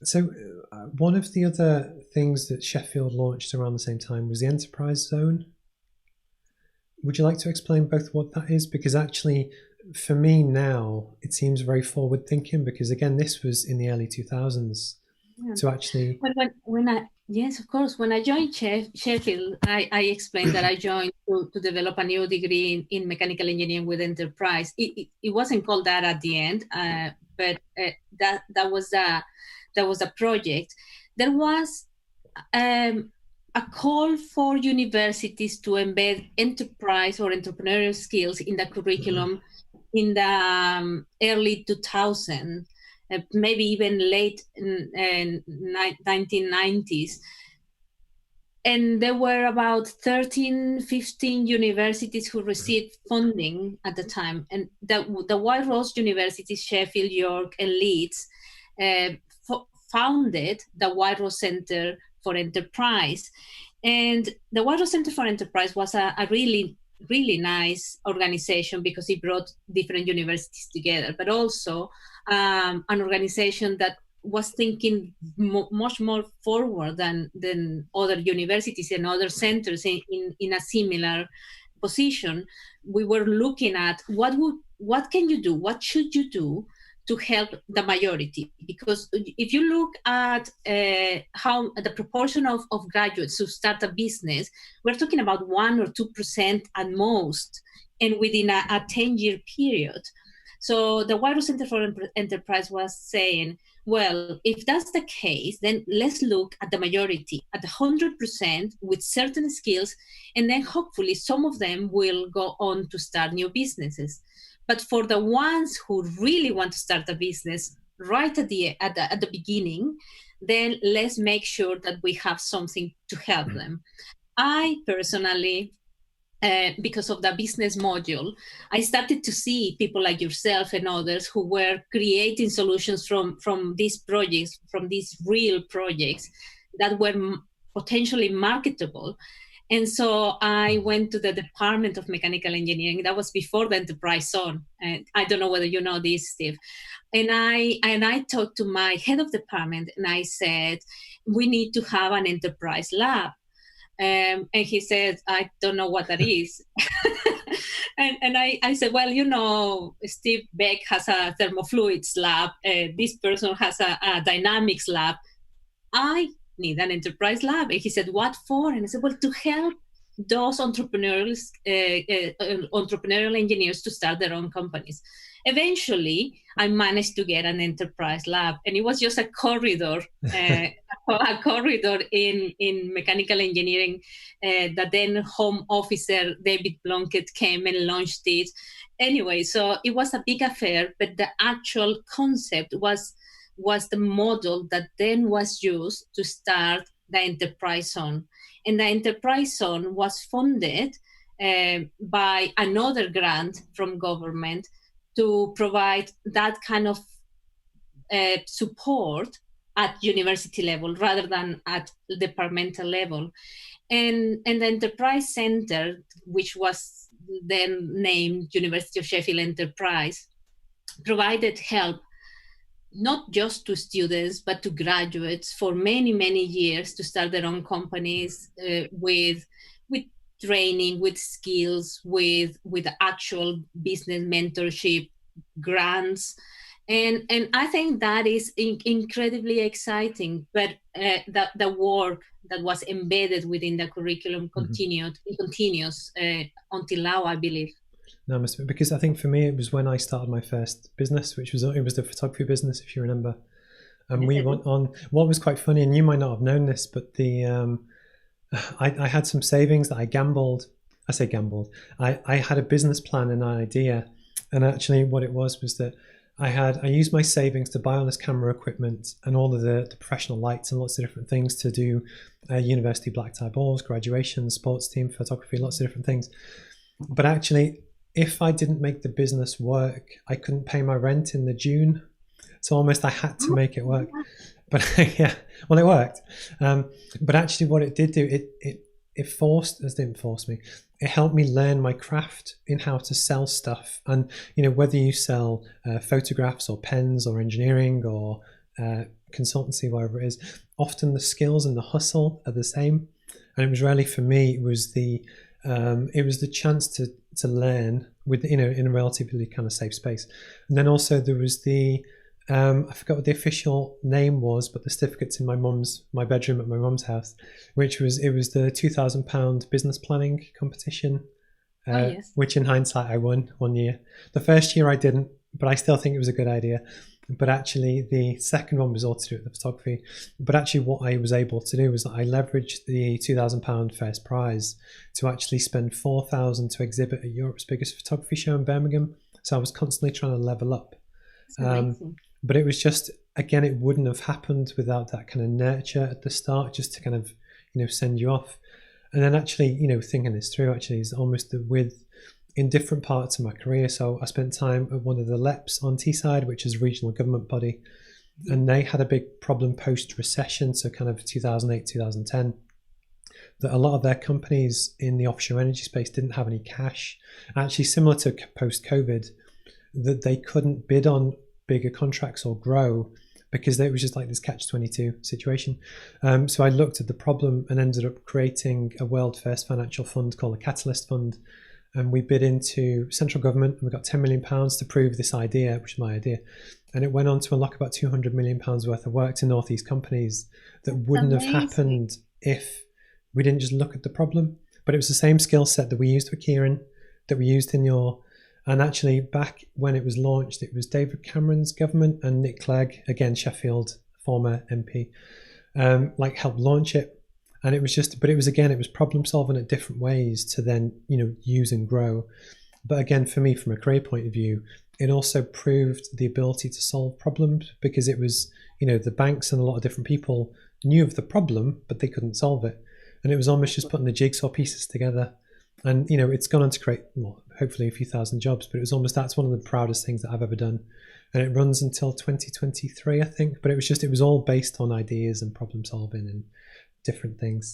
So one of the other things that Sheffield launched around the same time was the enterprise zone. Would you like to explain both what that is? Because actually, for me now, it seems very forward thinking, because again, this was in the early 2000s Yeah. to actually. Well, when I, yes, of course, when I joined Sheffield, I explained that I joined to develop a new degree in mechanical engineering with enterprise. It wasn't called that at the end, but that was a project. There was a call for universities to embed enterprise or entrepreneurial skills in the curriculum in the early 2000s, maybe even late 1990s. And there were about 13, 15 universities who received funding at the time. And the White Rose Universities, Sheffield, York, and Leeds, uh, founded the White Rose Center for Enterprise. And the White Rose Center for Enterprise was a really, really nice organization because it brought different universities together, but also an organization that was thinking much more forward than other universities and other centers in a similar position. We were looking at what can you do, what should you do to help the majority, because if you look at how the proportion of graduates who start a business, we're talking about 1 or 2% at most, and within a 10-year period. So the White Rose Center for Enterprise was saying, well, if that's the case, then let's look at the majority, at the 100% with certain skills, and then hopefully some of them will go on to start new businesses. But for the ones who really want to start a business right at the beginning, then let's make sure that we have something to help them. I personally, because of the business module, I started to see people like yourself and others who were creating solutions from these projects, from these real projects that were potentially marketable. And so I went to the Department of Mechanical Engineering. That was before the enterprise zone. And I don't know whether you know this, Steve. And I talked to my head of department and I said, we need to have an enterprise lab. And he said, I don't know what that is. and I said, well, Steve Beck has a thermofluids lab. This person has a dynamics lab. I need an enterprise lab. And he said, what for? And I said, well, to help those entrepreneurial engineers to start their own companies. Eventually, I managed to get an enterprise lab, and it was just a corridor, a corridor in mechanical engineering. That then Home Officer David Plunkett came and launched it. Anyway, so it was a big affair, but the actual concept was the model that then was used to start the enterprise zone. And the enterprise zone was funded by another grant from government to provide that kind of support at university level rather than at departmental level. And the Enterprise Center, which was then named University of Sheffield Enterprise, provided help not just to students, but to graduates for many, many years to start their own companies with training, with skills, with actual business mentorship, grants. And I think that is incredibly exciting. But the work that was embedded within the curriculum continues until now, I believe. No, because I think for me it was when I started my first business, which was the photography business, if you remember. And we went on. What was quite funny, and you might not have known this, but I had some savings that I gambled. I say gambled. I had a business plan and an idea, and actually what it was that I used my savings to buy all this camera equipment and all of the professional lights and lots of different things to do university black tie balls, graduation, sports team, photography, lots of different things. But actually, if I didn't make the business work, I couldn't pay my rent in the June. So almost I had to make it work. But yeah, well, it worked. But actually what it did do, it didn't force me. It helped me learn my craft in how to sell stuff. And, whether you sell photographs or pens or engineering or consultancy, whatever it is, often the skills and the hustle are the same. And it was really, for me, it was the chance to learn with, in a relatively kind of safe space. And then also there was I forgot what the official name was, but the certificates in my bedroom at my mum's house, it was the £2,000 business planning competition, yes. which in hindsight I won one year. The first year I didn't, but I still think it was a good idea. But actually the second one was all to do with the photography. But actually what I was able to do was that I leveraged the £2,000 first prize to actually spend £4,000 to exhibit at Europe's biggest photography show in Birmingham. So I was constantly trying to level up. But it was just, again, it wouldn't have happened without that kind of nurture at the start, just to kind of, send you off. And then actually, thinking this through actually is almost in different parts of my career. So I spent time at one of the LEPs on Teesside, which is a regional government body, and they had a big problem post-recession, so kind of 2008, 2010, that a lot of their companies in the offshore energy space didn't have any cash. Actually, similar to post-COVID, that they couldn't bid on bigger contracts or grow because it was just like this catch-22 situation. So I looked at the problem and ended up creating a world first financial fund called a Catalyst Fund. And we bid into central government and we got £10 million to prove this idea, which is my idea. And it went on to unlock about £200 million worth of work to Northeast companies that wouldn't have happened if we didn't just look at the problem. But it was the same skill set that we used with Kieran, that we used in your... And actually, back when it was launched, it was David Cameron's government and Nick Clegg, again, Sheffield, former MP, helped launch it. And it was just, but it was problem solving at different ways to then, use and grow. But again, for me, from a career point of view, it also proved the ability to solve problems, because it was, the banks and a lot of different people knew of the problem, but they couldn't solve it. And it was almost just putting the jigsaw pieces together. And, it's gone on to create, hopefully a few thousand jobs, but that's one of the proudest things that I've ever done. And it runs until 2023, I think. But it was all based on ideas and problem solving and different things.